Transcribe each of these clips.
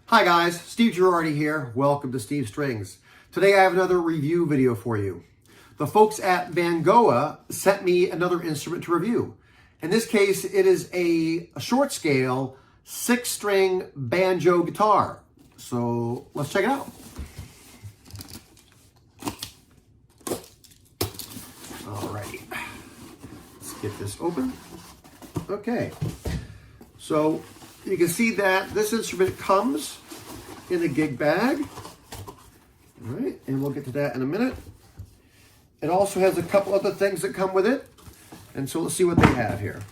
Hi guys, Steve Girardi here. Welcome to Steve Strings. Today I have another review video for you. The folks at Vangoa sent me another instrument to review. In this case, it is a short scale 6-string banjo guitar. So let's check it out. Alrighty, let's get this open. Okay, so you can see that this instrument comes in a gig bag. All right, and we'll get to that in a minute. It also has a couple other things that come with it. And so let's see what they have here.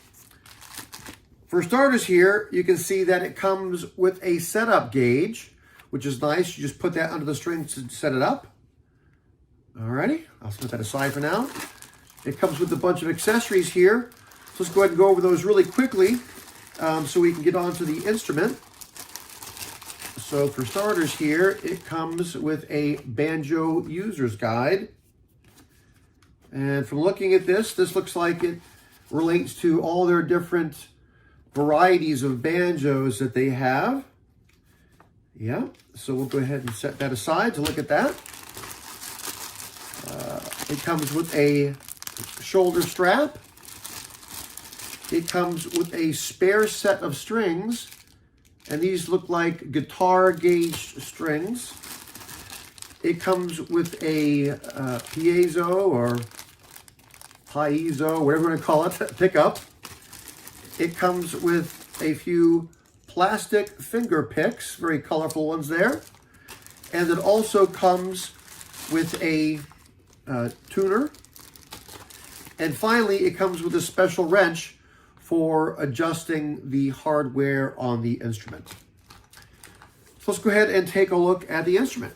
For starters here, you can see that it comes with a setup gauge, which is nice. You just put that under the strings to set it up. Alrighty, I'll set that aside for now. It comes with a bunch of accessories here. So let's go ahead and go over those really quickly so we can get on to the instrument. So for starters here, it comes with a banjo user's guide. And from looking at this looks like it relates to all their different varieties of banjos that they have. Yeah, so we'll go ahead and set that aside to look at that. It comes with a shoulder strap. It comes with a spare set of strings, and these look like guitar gauge strings. It comes with a piezo or whatever you want to call it, pickup. It comes with a few plastic finger picks, very colorful ones there. And it also comes with a tuner. And finally, it comes with a special wrench for adjusting the hardware on the instrument. So let's go ahead and take a look at the instrument.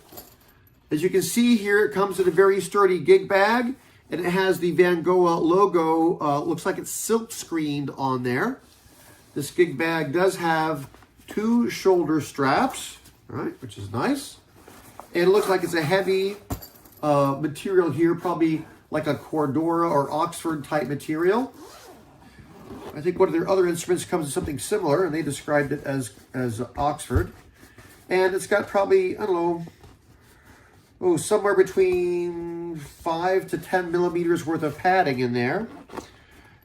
As you can see here, it comes in a very sturdy gig bag, and it has the Vangoa logo. Looks like it's silk screened on there. This gig bag does have 2 shoulder straps, all right, which is nice. And it looks like it's a heavy material here, probably like a Cordura or Oxford type material. I think one of their other instruments comes in something similar, and they described it as Oxford. And it's got probably, I don't know, somewhere between 5 to 10 millimeters worth of padding in there.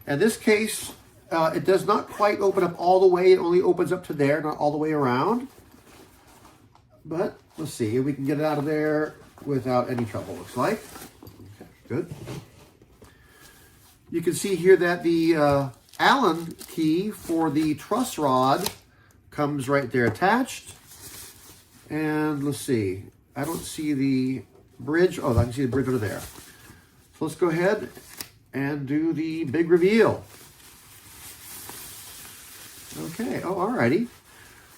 In this case, it does not quite open up all the way. It only opens up to there, not all the way around. But let's see if we can get it out of there without any trouble, looks like. Okay, good. You can see here that the Allen key for the truss rod comes right there attached. And let's see, I don't see the bridge. Oh, I can see the bridge over there. So let's go ahead and do the big reveal. Okay, oh, alrighty.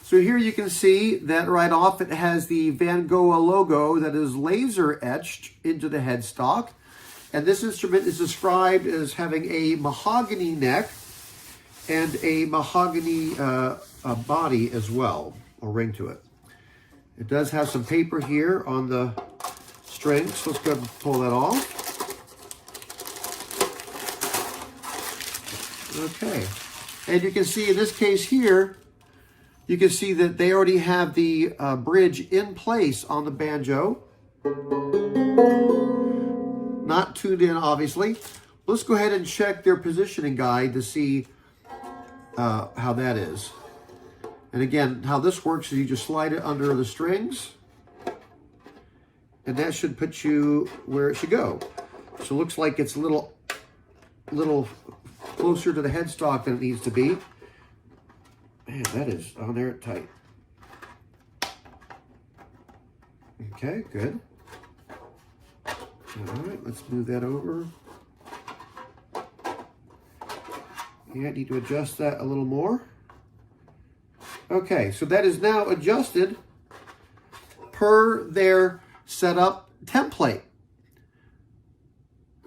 So here you can see that right off it has the Vangoa logo that is laser etched into the headstock. And this instrument is described as having a mahogany neck and a mahogany body as well, or ring to it. It does have some paper here on the strings, so let's go ahead and pull that off. Okay, and you can see in this case here, you can see that they already have the bridge in place on the banjo. Not tuned in, obviously. Let's go ahead and check their positioning guide to see how that is. And again, how this works is you just slide it under the strings, and that should put you where it should go. So it looks like it's a little closer to the headstock than it needs to be. Man, that is on there tight. Okay, good. All right, let's move that over. Yeah, I need to adjust that a little more. Okay, so that is now adjusted per their setup template.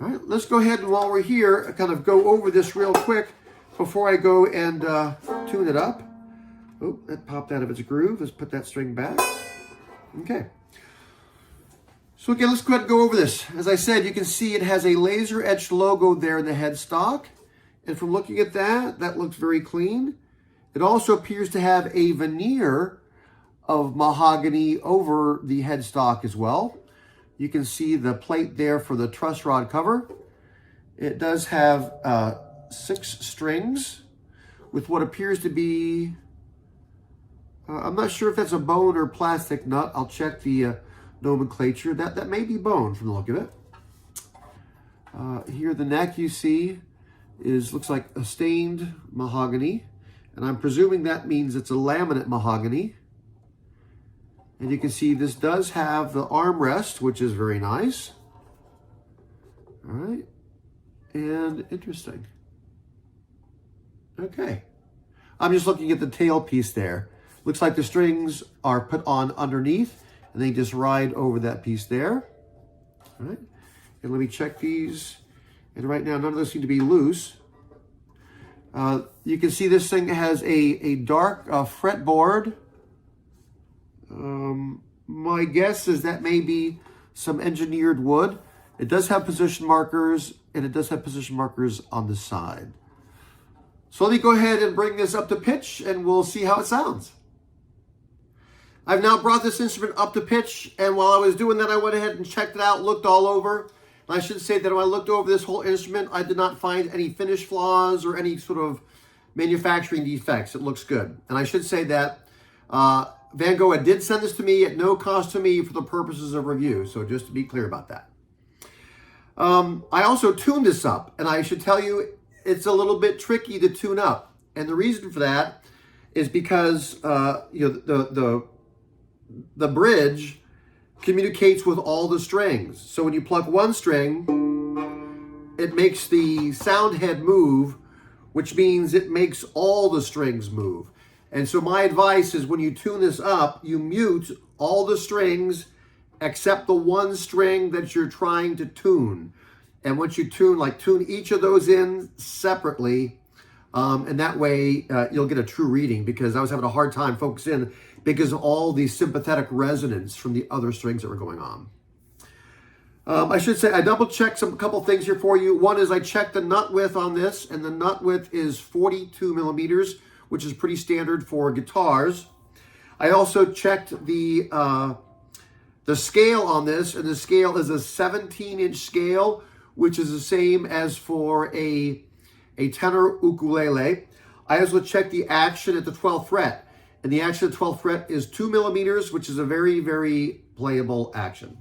All right, let's go ahead and while we're here, kind of go over this real quick before I go and tune it up. Oh, that popped out of its groove. Let's put that string back. Okay. So again, let's go ahead and go over this. As I said, you can see it has a laser etched logo there in the headstock. And from looking at that, that looks very clean. It also appears to have a veneer of mahogany over the headstock as well. You can see the plate there for the truss rod cover. It does have 6 strings with what appears to be, I'm not sure if that's a bone or plastic nut. I'll check the nomenclature. That may be bone from the look of it. Here the neck you see looks like a stained mahogany, and I'm presuming that means it's a laminate mahogany. And you can see this does have the armrest, which is very nice. All right, and interesting. Okay, I'm just looking at the tail piece there. Looks like the strings are put on underneath, and they just ride over that piece there. All right, and let me check these. And right now, none of those seem to be loose. You can see this thing has a dark fretboard. My guess is that may be some engineered wood. It does have position markers, and it does have position markers on the side. So let me go ahead and bring this up to pitch, and we'll see how it sounds. I've now brought this instrument up to pitch, and while I was doing that, I went ahead and checked it out, looked all over. I should say that when I looked over this whole instrument, I did not find any finish flaws or any sort of manufacturing defects. It looks good. And I should say that Vangoa did send this to me at no cost to me for the purposes of review. So just to be clear about that. I also tuned this up, and I should tell you, it's a little bit tricky to tune up. And the reason for that is because the bridge communicates with all the strings. So when you pluck one string, it makes the sound head move, which means it makes all the strings move. And so my advice is when you tune this up, you mute all the strings except the one string that you're trying to tune. And once you tune each of those in separately, and that way you'll get a true reading, because I was having a hard time focusing because of all the sympathetic resonance from the other strings that were going on. I should say I double-checked a couple things here for you. One is I checked the nut width on this, and the nut width is 42 millimeters, which is pretty standard for guitars. I also checked the scale on this, and the scale is a 17-inch scale, which is the same as for a tenor ukulele. I also checked the action at the 12th fret. And the action at the 12th fret is 2 millimeters, which is a very, very playable action.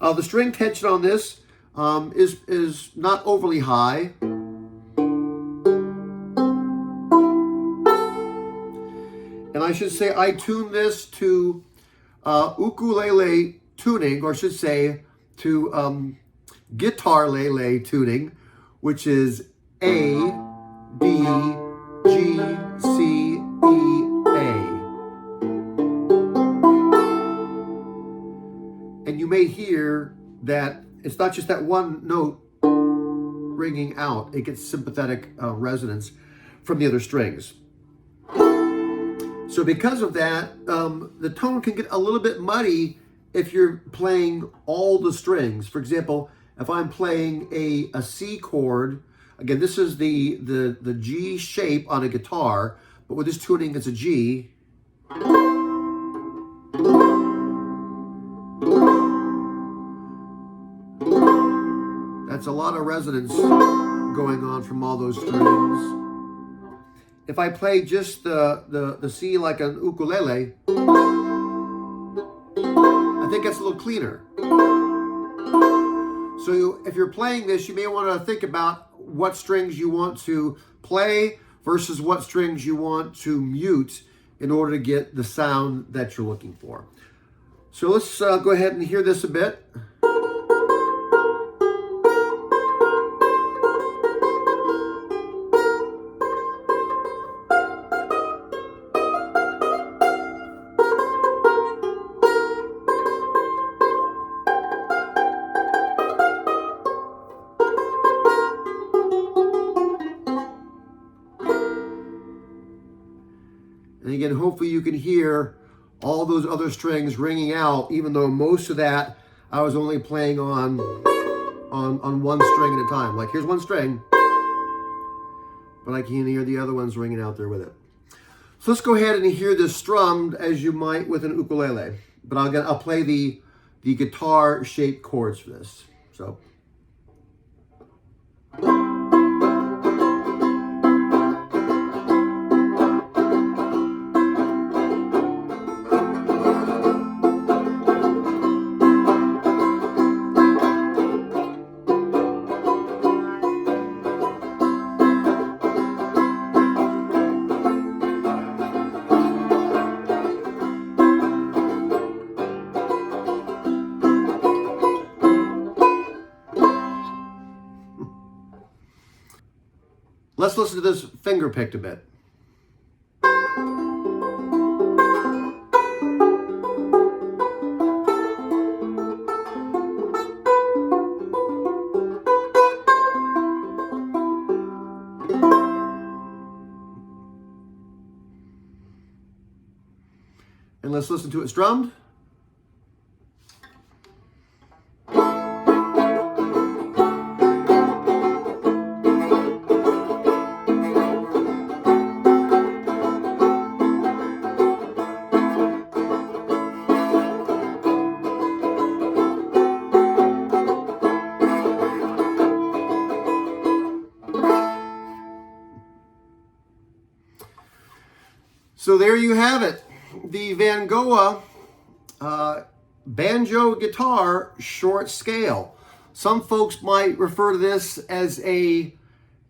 The string tension on this is not overly high. And I should say I tuned this to ukulele tuning, or I should say to guitar lele tuning, which is A, D, G, C, E, A. And you may hear that it's not just that one note ringing out. It gets sympathetic resonance from the other strings. So because of that, the tone can get a little bit muddy if you're playing all the strings. For example, if I'm playing a C chord, again, this is the G shape on a guitar, but with this tuning, it's a G. That's a lot of resonance going on from all those strings. If I play just the C like an ukulele, I think that's a little cleaner. So if you're playing this, you may want to think about what strings you want to play versus what strings you want to mute in order to get the sound that you're looking for. So let's go ahead and hear this a bit. And again, hopefully you can hear all those other strings ringing out, even though most of that I was only playing on one string at a time. Like here's one string, but I can hear the other ones ringing out there with it. So let's go ahead and hear this strummed as you might with an ukulele. But I'll play the guitar-shaped chords for this. So. Let's listen to this finger picked a bit. And let's listen to it strummed. So there you have it, the Vangoa banjo guitar short scale. Some folks might refer to this as a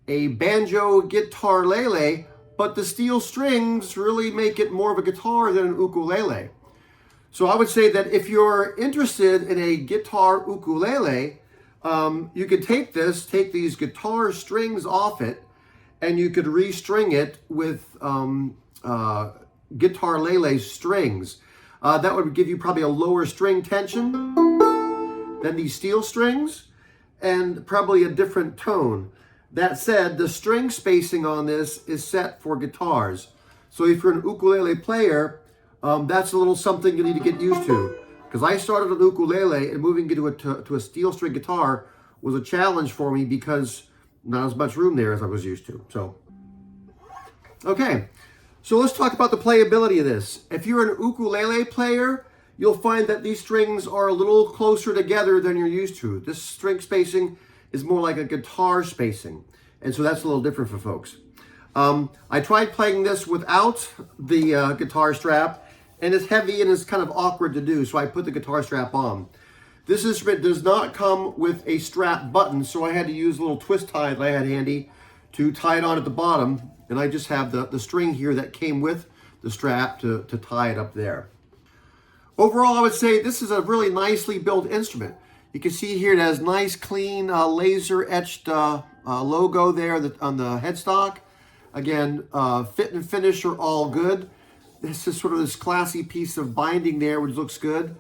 banjo guitar lele, but the steel strings really make it more of a guitar than an ukulele. So I would say that if you're interested in a guitar ukulele, you could take these guitar strings off it, and you could restring it with guitar lele strings. That would give you probably a lower string tension than these steel strings, and probably a different tone. That said, the string spacing on this is set for guitars. So if you're an ukulele player, that's a little something you need to get used to. Because I started with ukulele, and moving into to a steel string guitar was a challenge for me because not as much room there as I was used to. So, okay. So let's talk about the playability of this. If you're an ukulele player, you'll find that these strings are a little closer together than you're used to. This string spacing is more like a guitar spacing. And so that's a little different for folks. I tried playing this without the guitar strap, and it's heavy and it's kind of awkward to do, so I put the guitar strap on. This instrument does not come with a strap button, so I had to use a little twist tie that I had handy to tie it on at the bottom. And I just have the string here that came with the strap to tie it up there. Overall, I would say this is a really nicely built instrument. You can see here it has nice, clean, laser etched logo there on the headstock. Again, fit and finish are all good. This is sort of this classy piece of binding there, which looks good.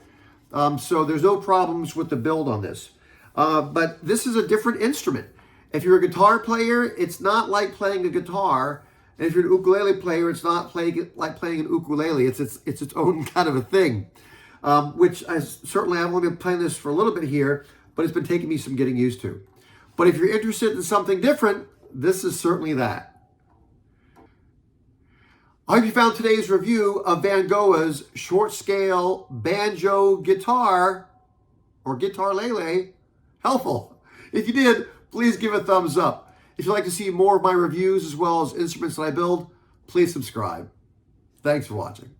So there's no problems with the build on this. But this is a different instrument. If you're a guitar player, it's not like playing a guitar. And if you're an ukulele player, it's not like playing an ukulele. It's its own kind of a thing. Which I've only been playing this for a little bit here, but it's been taking me some getting used to. But if you're interested in something different, this is certainly that. I hope you found today's review of Vangoa's short scale banjo guitar or guitar lele helpful. If you did, please give a thumbs up. If you'd like to see more of my reviews as well as instruments that I build, please subscribe. Thanks for watching.